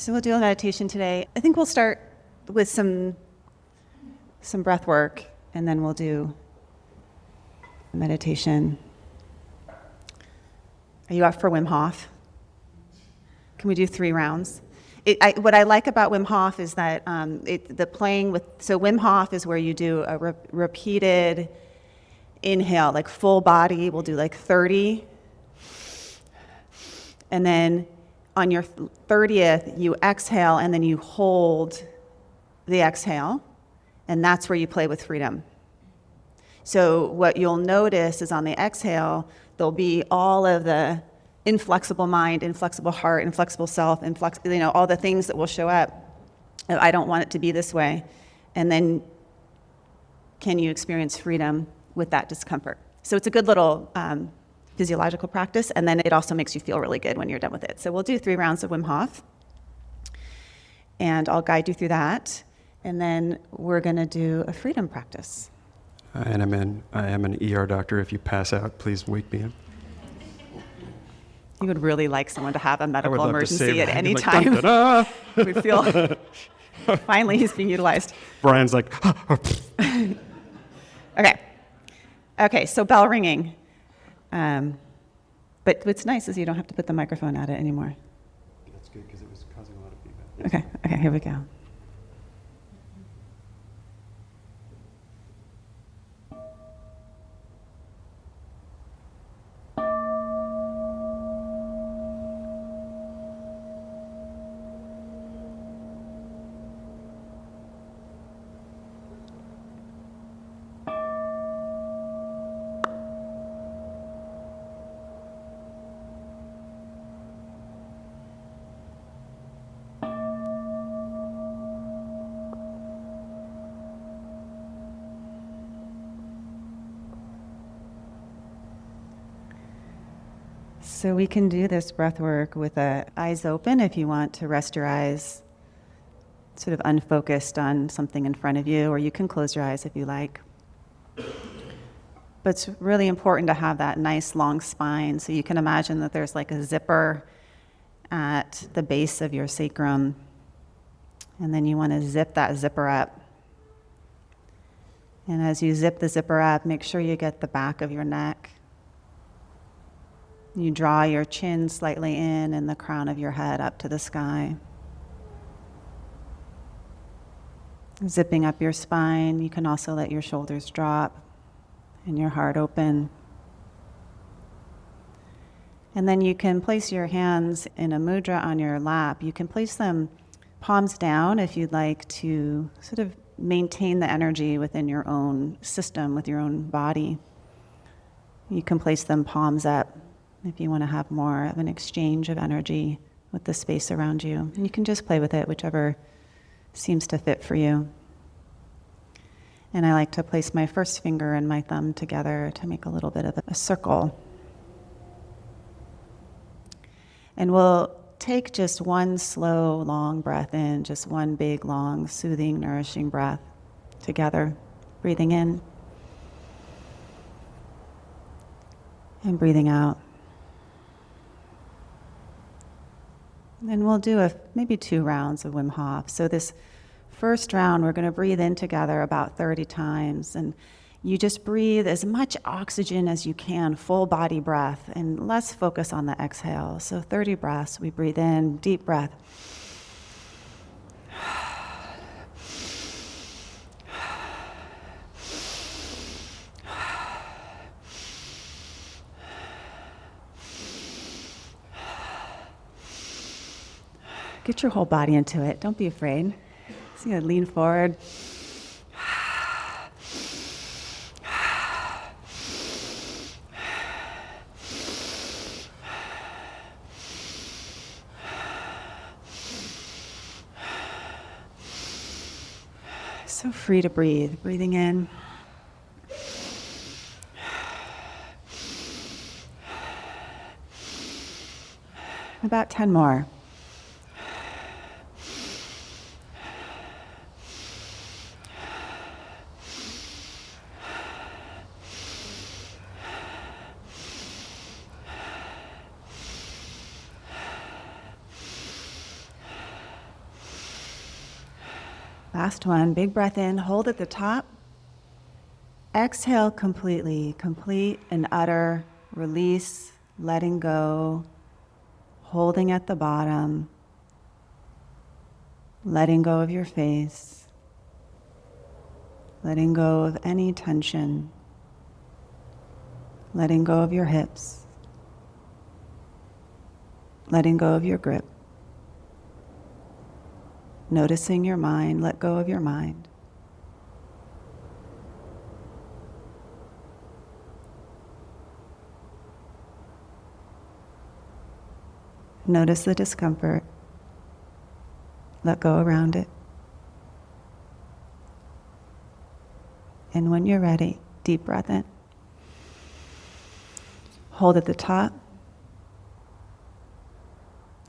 So we'll do a meditation today. I think we'll start with some breath work, and then we'll do a meditation. Are you up for Wim Hof? Can we do 3 rounds? What I like about Wim Hof is that so Wim Hof is where you do a repeated inhale, like full body. We'll do like 30. And then on your 30th, you exhale, and then you hold the exhale, and that's where you play with freedom. So what you'll notice is on the exhale, there'll be all of the inflexible mind, inflexible heart, inflexible self, all the things that will show up. I don't want it to be this way. And then can you experience freedom with that discomfort? So it's a good little physiological practice, and then it also makes you feel really good when you're done with it. So we'll do 3 rounds of Wim Hof, and I'll guide you through that, and then we're going to do a freedom practice. And I am an ER doctor. If you pass out, please wake me up. You would really like someone to have a medical emergency at any like, time. Dun-dun-dun. We feel finally he's being utilized. Brian's like, Okay, so bell ringing. But what's nice is you don't have to put the microphone at it anymore. That's good because it was causing a lot of feedback. Okay, here we go. So we can do this breath work with the eyes open if you want to rest your eyes sort of unfocused on something in front of you, or you can close your eyes if you like. But it's really important to have that nice long spine, so you can imagine that there's like a zipper at the base of your sacrum, and then you want to zip that zipper up. And as you zip the zipper up, make sure you get the back of your neck. You draw your chin slightly in and the crown of your head up to the sky. Zipping up your spine, you can also let your shoulders drop and your heart open. And then you can place your hands in a mudra on your lap. You can place them palms down if you'd like to sort of maintain the energy within your own system, with your own body. You can place them palms up if you want to have more of an exchange of energy with the space around you. And you can just play with it, whichever seems to fit for you. And I like to place my first finger and my thumb together to make a little bit of a circle. And we'll take just one slow, long breath in, just one big, long, soothing, nourishing breath together. Breathing in and breathing out. And we'll do maybe 2 rounds of Wim Hof. So this first round, we're going to breathe in together about 30 times. And you just breathe as much oxygen as you can, full body breath, and less focus on the exhale. So 30 breaths, we breathe in, deep breath. Get your whole body into it. Don't be afraid. So you lean forward. So free to breathe. Breathing in. About 10 more. Last one, big breath in, hold at the top. Exhale completely, complete and utter release, letting go, holding at the bottom, letting go of your face, letting go of any tension, letting go of your hips, letting go of your grip. Noticing your mind, let go of your mind. Notice the discomfort. Let go around it. And when you're ready, deep breath in. Hold at the top.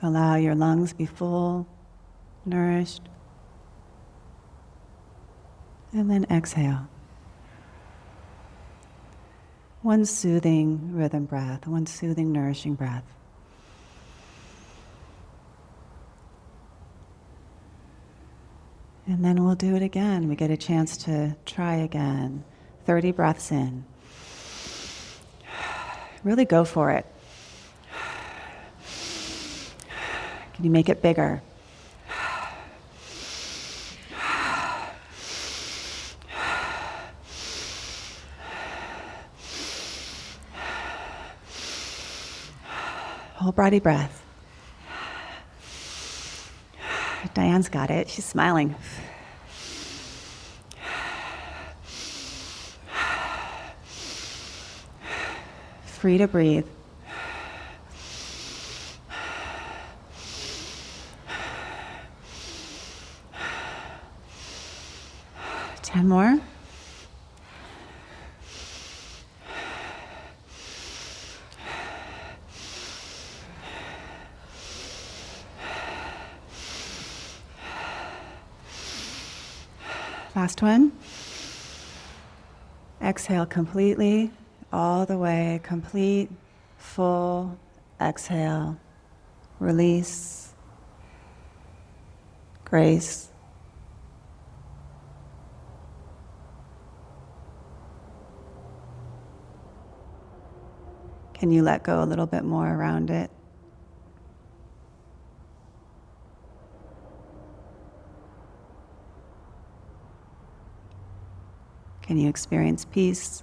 Allow your lungs be full, nourished. And then exhale. One soothing rhythm breath, one soothing, nourishing breath. And then we'll do it again. We get a chance to try again. 30 breaths in. Really go for it. Can you make it bigger? Whole body breath. Diane's got it. She's smiling. Free to breathe. Ten more. Last one. Exhale completely, all the way, complete, full exhale. Release, grace. Can you let go a little bit more around it? Can you experience peace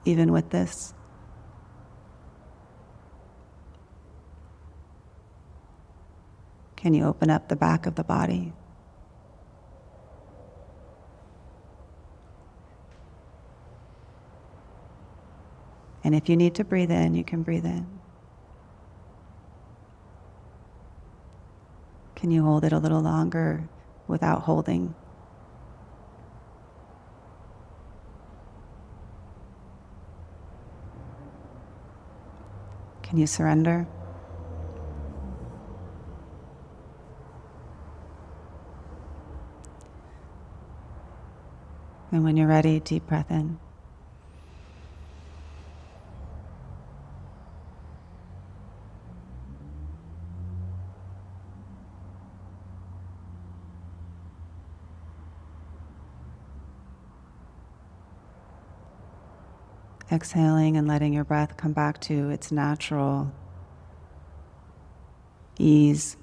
even with this? Can you open up the back of the body? And if you need to breathe in, you can breathe in. Can you hold it a little longer without holding? Can you surrender? And when you're ready, deep breath in. Exhaling and letting your breath come back to its natural ease.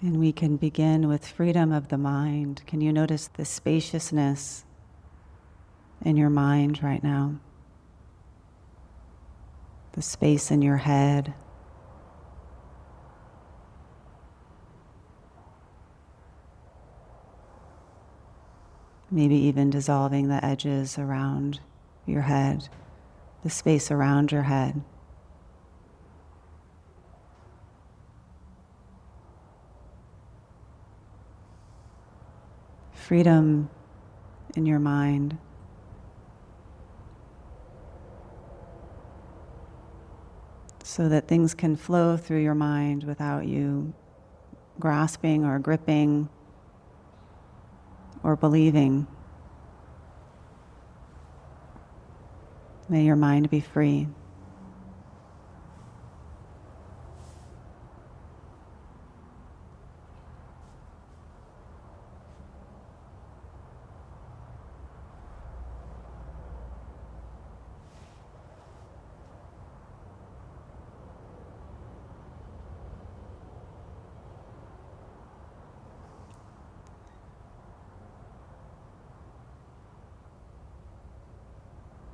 And we can begin with freedom of the mind. Can you notice the spaciousness in your mind right now? The space in your head. Maybe even dissolving the edges around your head, the space around your head. Freedom in your mind. So that things can flow through your mind without you grasping or gripping or believing. May your mind be free.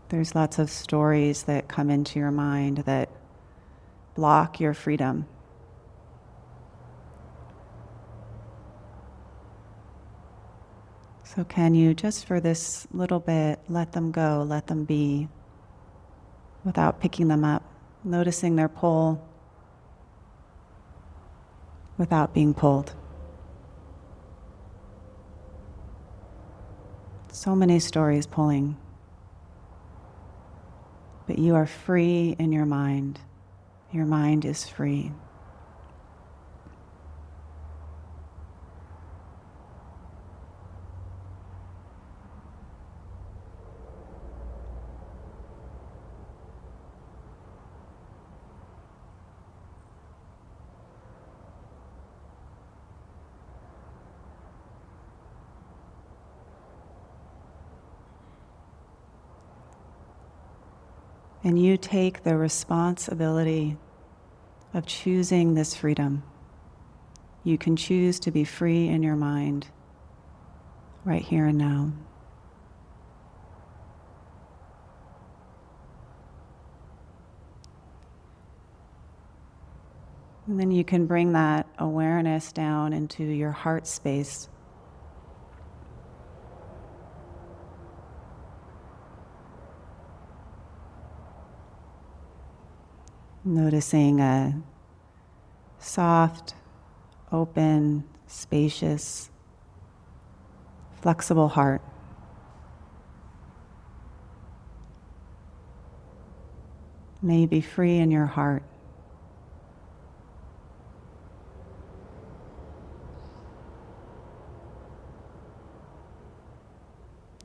There's lots of stories that come into your mind that block your freedom. So can you, just for this little bit, let them go, let them be, without picking them up, noticing their pull without being pulled. So many stories pulling. But you are free in your mind. Your mind is free. And you take the responsibility of choosing this freedom. You can choose to be free in your mind right here and now. And then you can bring that awareness down into your heart space. Noticing a soft, open, spacious, flexible heart. May you be free in your heart.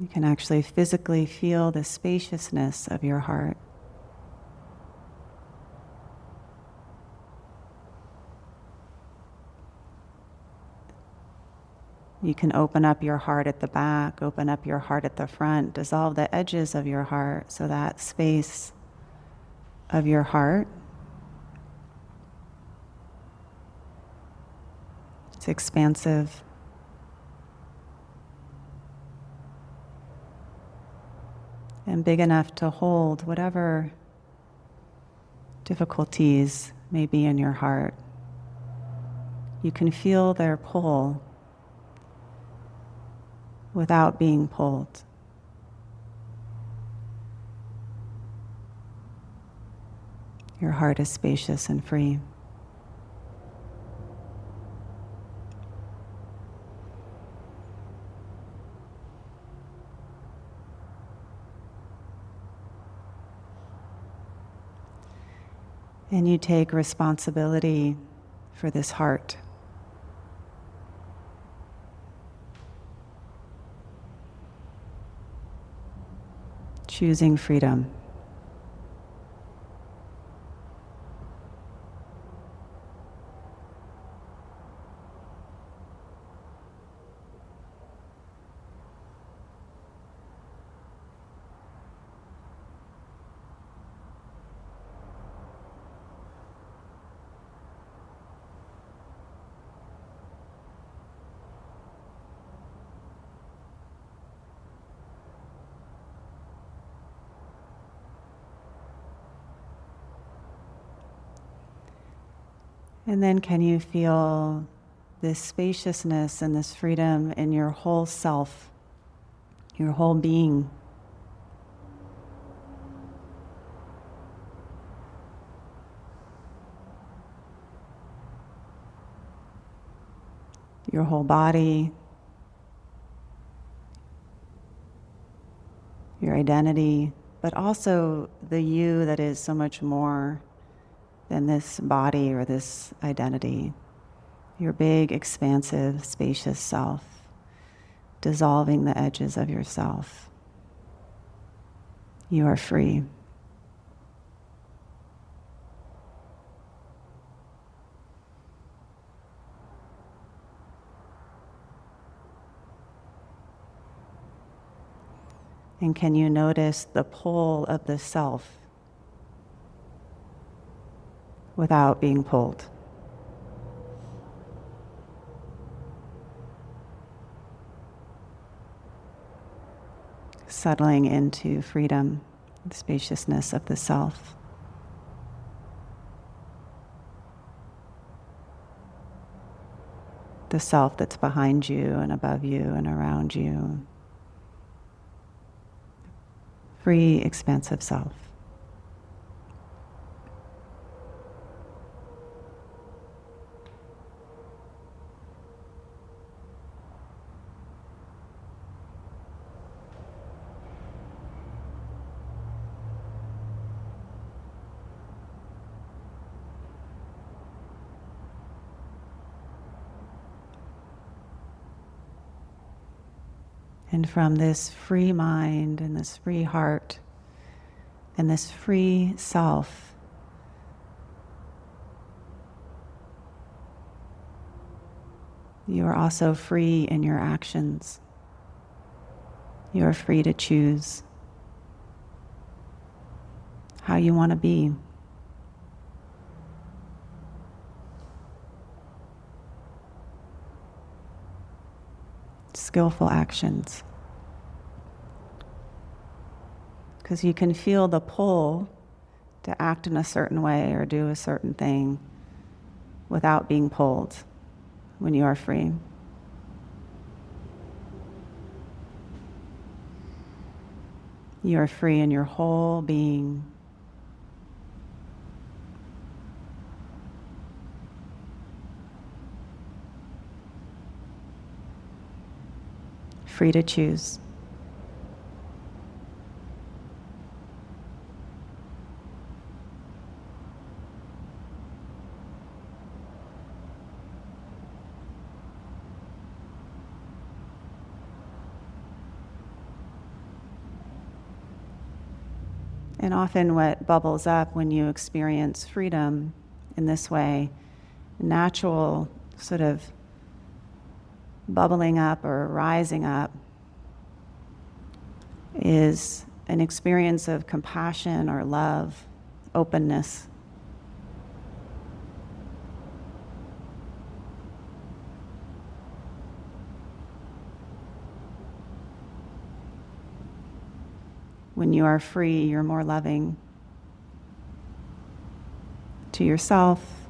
You can actually physically feel the spaciousness of your heart. You can open up your heart at the back, open up your heart at the front, dissolve the edges of your heart so that space of your heart is expansive. And big enough to hold whatever difficulties may be in your heart. You can feel their pull without being pulled. Your heart is spacious and free. And you take responsibility for this heart. Choosing freedom. And then can you feel this spaciousness and this freedom in your whole self, your whole being? Your whole body, your identity, but also the you that is so much more than this body or this identity. Your big, expansive, spacious self, dissolving the edges of yourself. You are free. And can you notice the pull of the self without being pulled? Settling into freedom, the spaciousness of the self. The self that's behind you and above you and around you. Free, expansive self. And from this free mind and this free heart and this free self, you are also free in your actions. You are free to choose how you want to be. Skillful actions. Because you can feel the pull to act in a certain way or do a certain thing without being pulled when you are free. You are free in your whole being. Free to choose. And often what bubbles up when you experience freedom in this way, natural sort of bubbling up or rising up, is an experience of compassion or love, openness. When you are free, you're more loving to yourself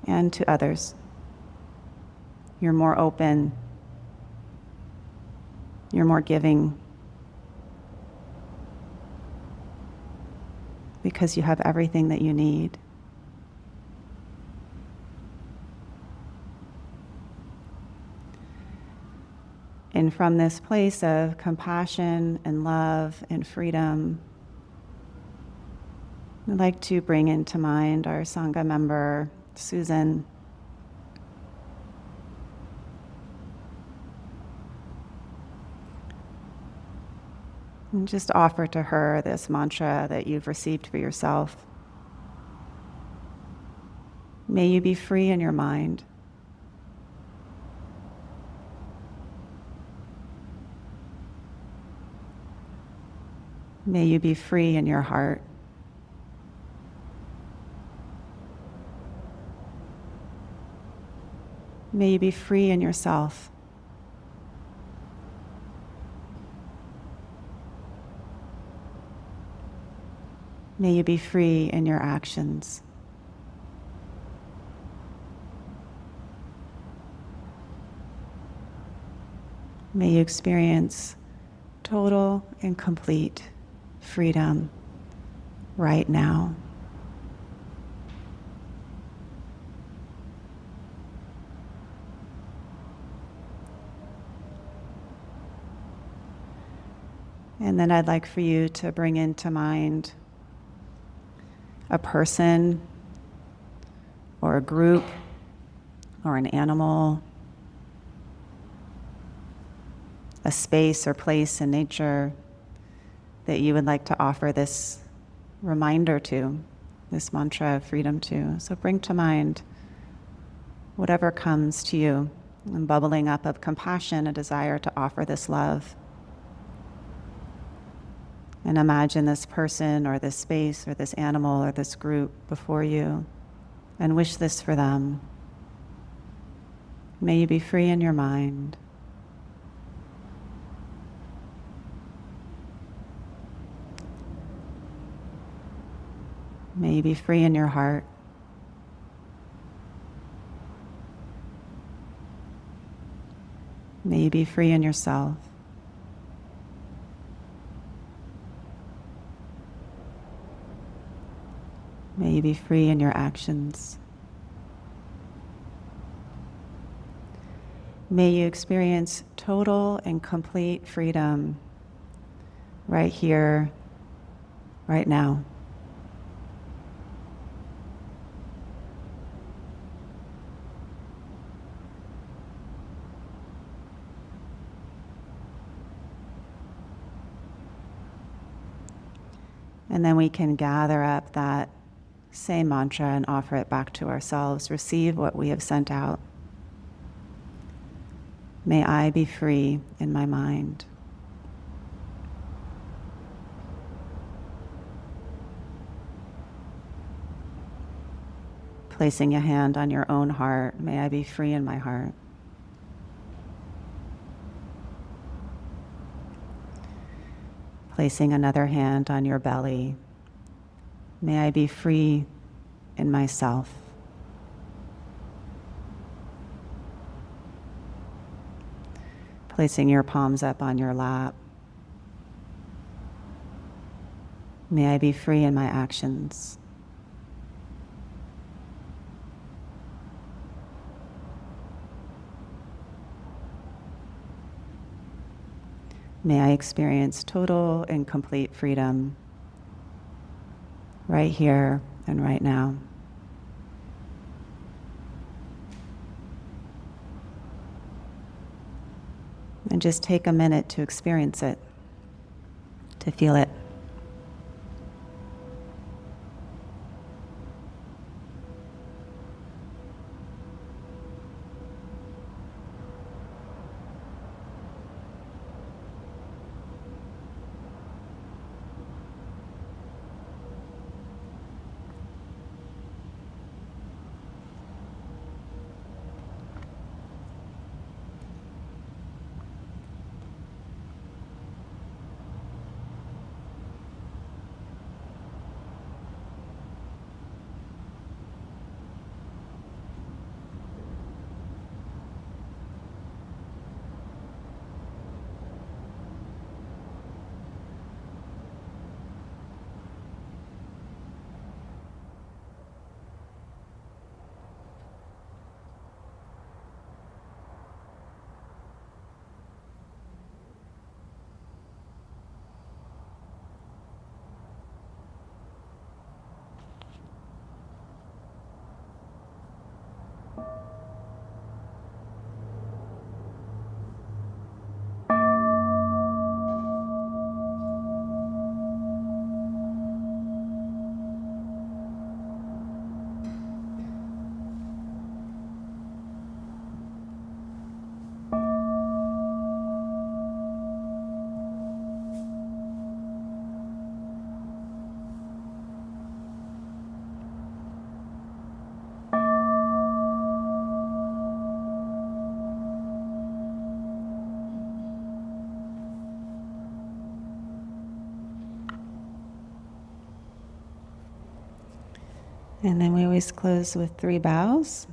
and to others. You're more open. You're more giving. Because you have everything that you need. And from this place of compassion and love and freedom, I'd like to bring into mind our Sangha member, Susan. And just offer to her this mantra that you've received for yourself. May you be free in your mind. May you be free in your heart. May you be free in yourself. May you be free in your actions. May you experience total and complete freedom right now. And then I'd like for you to bring into mind a person or a group or an animal, a space or place in nature that you would like to offer this reminder to, this mantra of freedom to. So bring to mind whatever comes to you, and bubbling up of compassion, a desire to offer this love. And imagine this person or this space or this animal or this group before you and wish this for them. May you be free in your mind. May you be free in your heart. May you be free in yourself. May you be free in your actions. May you experience total and complete freedom right here, right now. And then we can gather up that same mantra and offer it back to ourselves. Receive what we have sent out. May I be free in my mind. Placing a hand on your own heart, may I be free in my heart. Placing another hand on your belly, may I be free in myself. Placing your palms up on your lap, may I be free in my actions. May I experience total and complete freedom right here and right now. And just take a minute to experience it, to feel it. And then we always close with 3 bows.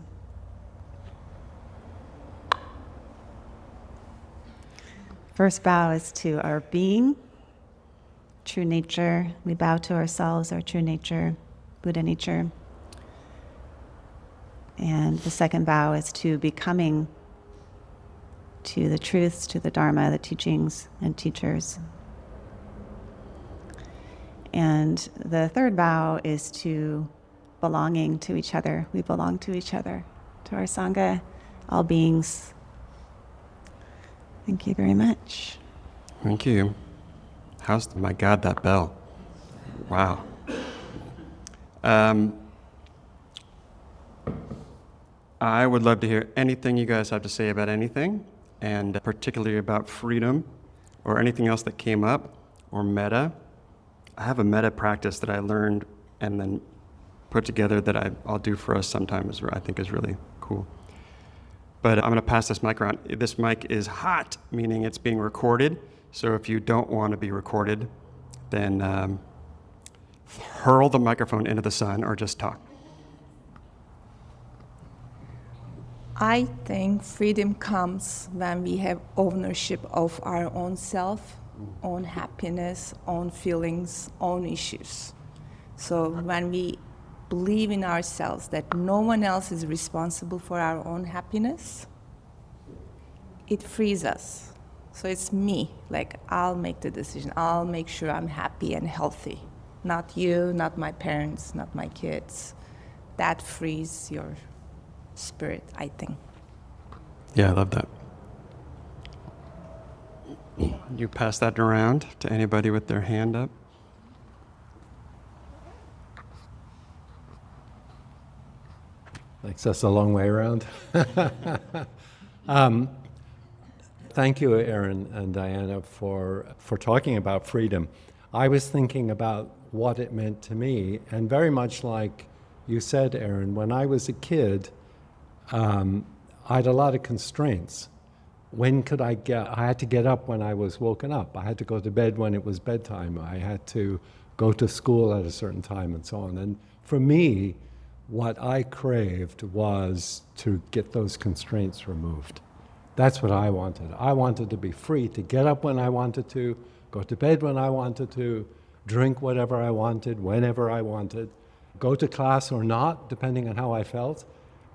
First bow is to our being, true nature. We bow to ourselves, our true nature, Buddha nature. And the second bow is to becoming, to the truths, to the Dharma, the teachings and teachers. And the third bow is to belonging to each other. We belong to each other, to our Sangha, all beings. Thank you very much. Thank you. My God, that bell. Wow. I would love to hear anything you guys have to say about anything, and particularly about freedom or anything else that came up, or metta, I have a metta practice that I learned and then put together that I'll do for us sometimes, I think is really cool. But I'm going to pass this mic around. This mic is hot, meaning it's being recorded. So if you don't want to be recorded, then hurl the microphone into the sun or just talk. I think freedom comes when we have ownership of our own self, own happiness, own feelings, own issues. So when we believe in ourselves that no one else is responsible for our own happiness, it frees us. So it's me, like I'll make the decision, I'll make sure I'm happy and healthy. Not you, not my parents, not my kids. That frees your spirit, I think. Yeah, I love that. You pass that around to anybody with their hand up. Thanks, that's a long way around. Thank you, Aaron and Diana, for talking about freedom. I was thinking about what it meant to me, and very much like you said, Aaron, when I was a kid, I had a lot of constraints. When could I had to get up when I was woken up. I had to go to bed when it was bedtime. I had to go to school at a certain time and so on. And for me, what I craved was to get those constraints removed. That's what I wanted. I wanted to be free to get up when I wanted to, go to bed when I wanted to, drink whatever I wanted, whenever I wanted, go to class or not, depending on how I felt.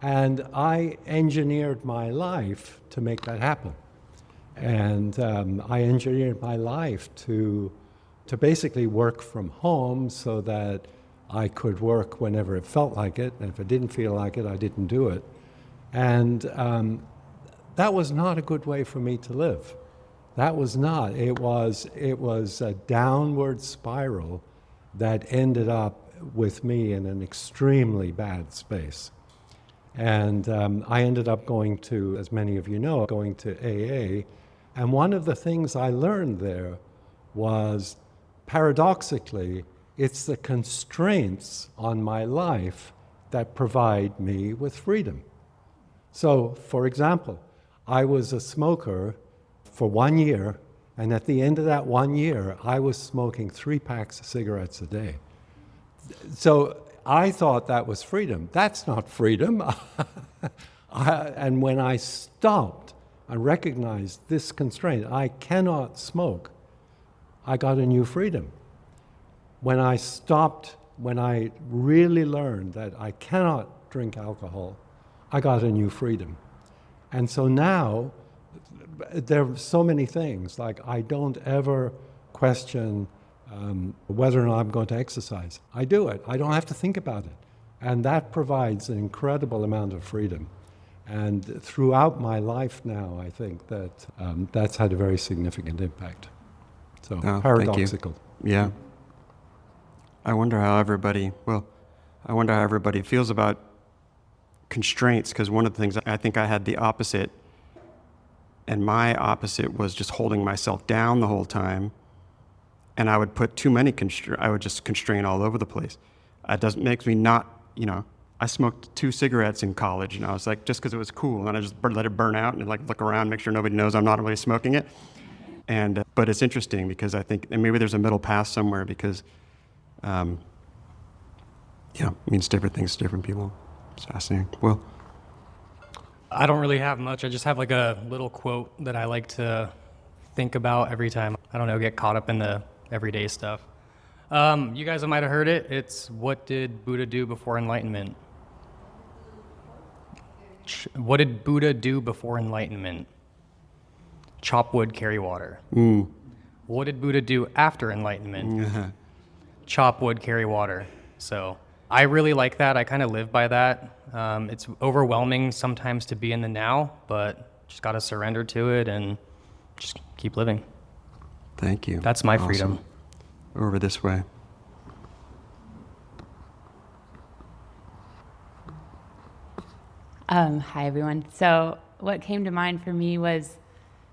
And I engineered my life to make that happen. And I engineered my life to basically work from home so that I could work whenever it felt like it, and if it didn't feel like it, I didn't do it. And that was not a good way for me to live. That was not. It was a downward spiral that ended up with me in an extremely bad space. And I ended up going to, as many of you know, going to AA. And one of the things I learned there was, paradoxically, it's the constraints on my life that provide me with freedom. So, for example, I was a smoker for 1 year, and at the end of that 1 year, I was smoking 3 packs of cigarettes a day. So I thought that was freedom. That's not freedom. And when I stopped and recognized this constraint, I cannot smoke, I got a new freedom. When I stopped, when I really learned that I cannot drink alcohol, I got a new freedom. And so now, there are so many things, like I don't ever question whether or not I'm going to exercise. I do it. I don't have to think about it. And that provides an incredible amount of freedom. And throughout my life now, I think that that's had a very significant impact. So, paradoxical. Yeah. I wonder how everybody feels about constraints, because one of the things, I think I had the opposite, and my opposite was just holding myself down the whole time, and I would put too many I would just constrain all over the place. It doesn't makes me not, I smoked 2 cigarettes in college, and I was like, just because it was cool, and I just let it burn out and like look around, make sure nobody knows I'm not really smoking it. And but it's interesting because I think, and maybe there's a middle path somewhere, because it means different things to different people. It's fascinating. Well, I don't really have much. I just have like a little quote that I like to think about every time, get caught up in the everyday stuff. You guys might have heard it. It's, what did Buddha do before enlightenment? What did Buddha do before enlightenment? Chop wood, carry water. What did Buddha do after enlightenment? Chop wood, carry water. So I really like that. I kind of live by that. It's overwhelming sometimes to be in the now, but just got to surrender to it and just keep living. Thank you. That's my freedom. Over this way. Hi, everyone. So what came to mind for me was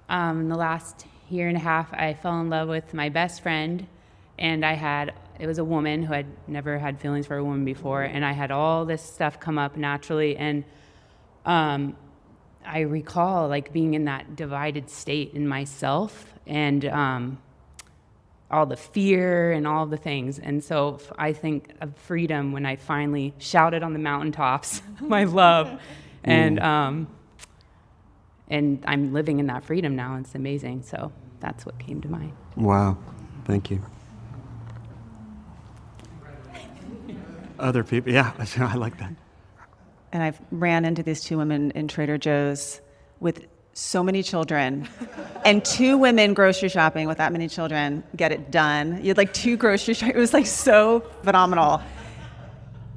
in the last year and a half, I fell in love with my best friend, and it was a woman who had never had feelings for a woman before, and I had all this stuff come up naturally, and I recall like being in that divided state in myself, and all the fear and all the things. And so I think of freedom when I finally shouted on the mountaintops my love, and I'm living in that freedom now. It's amazing. So that's what came to mind. Wow. Thank you. Other people, yeah, I like that. And I've ran into these two women in Trader Joe's with so many children, and two women grocery shopping with that many children get it done. You had like two grocery shopping. It was like so phenomenal.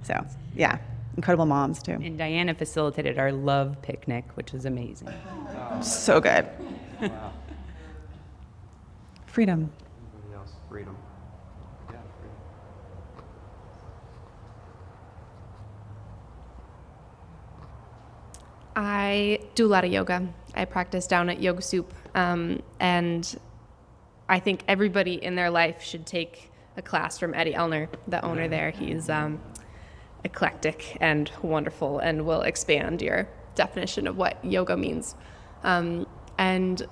So yeah, incredible moms too. And Diana facilitated our love picnic, which was amazing. So good. Wow. Freedom. Anybody else? Freedom. Yeah, freedom. I do a lot of yoga. I practice down at Yoga Soup, and I think everybody in their life should take a class from Eddie Elner, the owner there. He's eclectic and wonderful and will expand your definition of what yoga means. And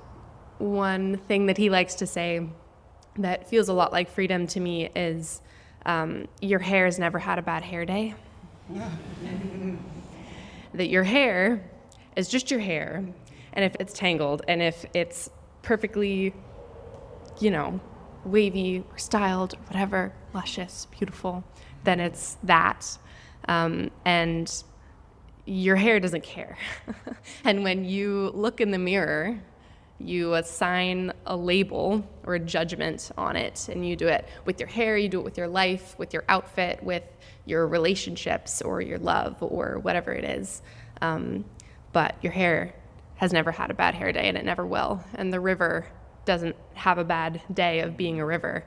one thing that he likes to say that feels a lot like freedom to me is your hair has never had a bad hair day. That your hair is just your hair, and if it's tangled and if it's perfectly, wavy or styled, or whatever, luscious, beautiful, then it's that. And your hair doesn't care. And when you look in the mirror, you assign a label or a judgment on it, and you do it with your hair, you do it with your life, with your outfit, with your relationships or your love or whatever it is. But your hair has never had a bad hair day, and it never will. And the river doesn't have a bad day of being a river.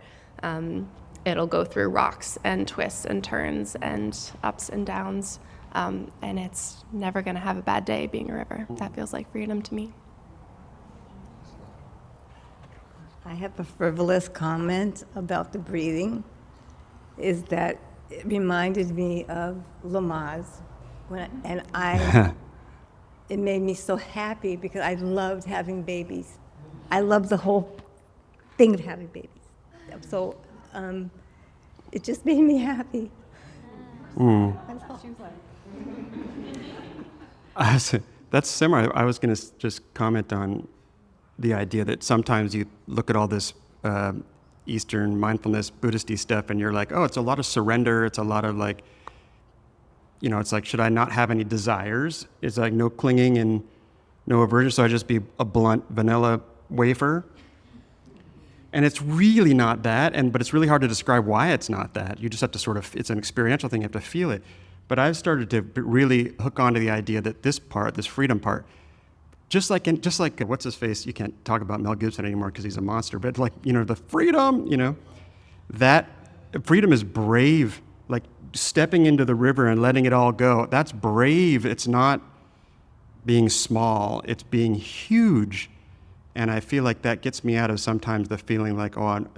It'll go through rocks and twists and turns and ups and downs, and it's never going to have a bad day being a river. That feels like freedom to me. I have a frivolous comment about the breathing, is that it reminded me of Lamaze, it made me so happy because I loved having babies. I loved the whole thing of having babies. So it just made me happy. That's similar. I was going to just comment on the idea that sometimes you look at all this Eastern mindfulness, Buddhist-y stuff, and you're like, oh, it's a lot of surrender. It's a lot of like, it's like, should I not have any desires? It's like no clinging and no aversion, so I just be a blunt vanilla wafer. And it's really not that, but it's really hard to describe why it's not that. You just have to it's an experiential thing, you have to feel it. But I've started to really hook onto the idea that this freedom part, just like what's his face? You can't talk about Mel Gibson anymore because he's a monster. But like the freedom, that freedom is brave. Like stepping into the river and letting it all go. That's brave. It's not being small. It's being huge. And I feel like that gets me out of sometimes the feeling like,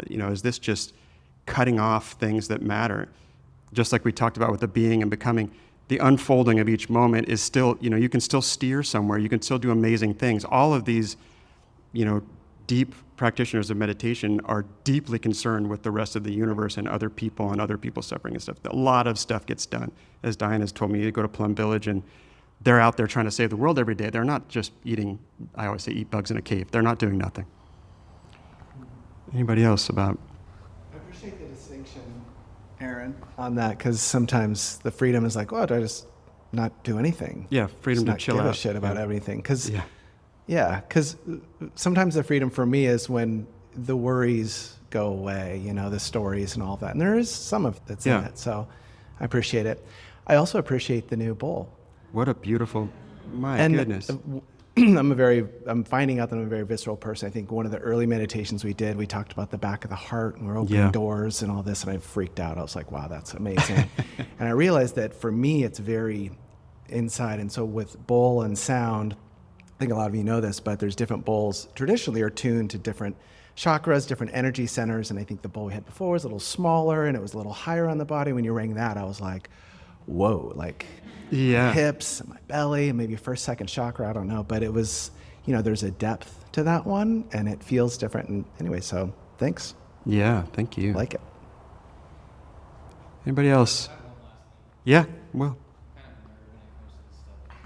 is this just cutting off things that matter? Just like we talked about with the being and becoming. The unfolding of each moment is still, you can still steer somewhere. You can still do amazing things. All of these, deep practitioners of meditation are deeply concerned with the rest of the universe and other people and other people's suffering and stuff. A lot of stuff gets done. As Diana's told me, you go to Plum Village and they're out there trying to save the world every day. They're not just eating, I always say, eat bugs in a cave. They're not doing nothing. Anybody else about? I appreciate the distinction, Aaron, on that, because sometimes the freedom is like, do I just not do anything? Yeah, freedom just to chill not out. give a shit about everything. Because Yeah. sometimes the freedom for me is when the worries go away, the stories and all that. And there is some of that's in it, so I appreciate it. I also appreciate the new bowl. What a beautiful, goodness. I'm finding out that I'm a very visceral person. I think one of the early meditations we did, we talked about the back of the heart and we're opening doors and all this, and I freaked out. I was like, wow, that's amazing. And I realized that for me, it's very inside. And so with bowl and sound, think a lot of you know this, but there's different bowls traditionally are tuned to different chakras, different energy centers. And I think the bowl we had before was a little smaller and it was a little higher on the body. When you rang that, I was like, whoa, like Yeah. hips and my belly and maybe first, second chakra, I don't know. But it was, there's a depth to that one and it feels different. And anyway, so thanks. Yeah, thank you. Like it. Anybody else? Yeah, well.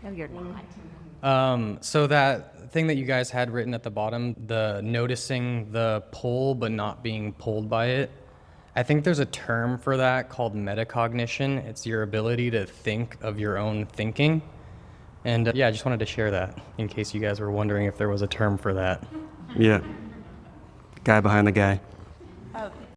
No, you're not. So that thing that you guys had written at the bottom, the noticing the pull but not being pulled by it, I think there's a term for that called metacognition. It's your ability to think of your own thinking. And yeah, I just wanted to share that in case you guys were wondering if there was a term for that. Yeah. Guy behind the guy. Oh,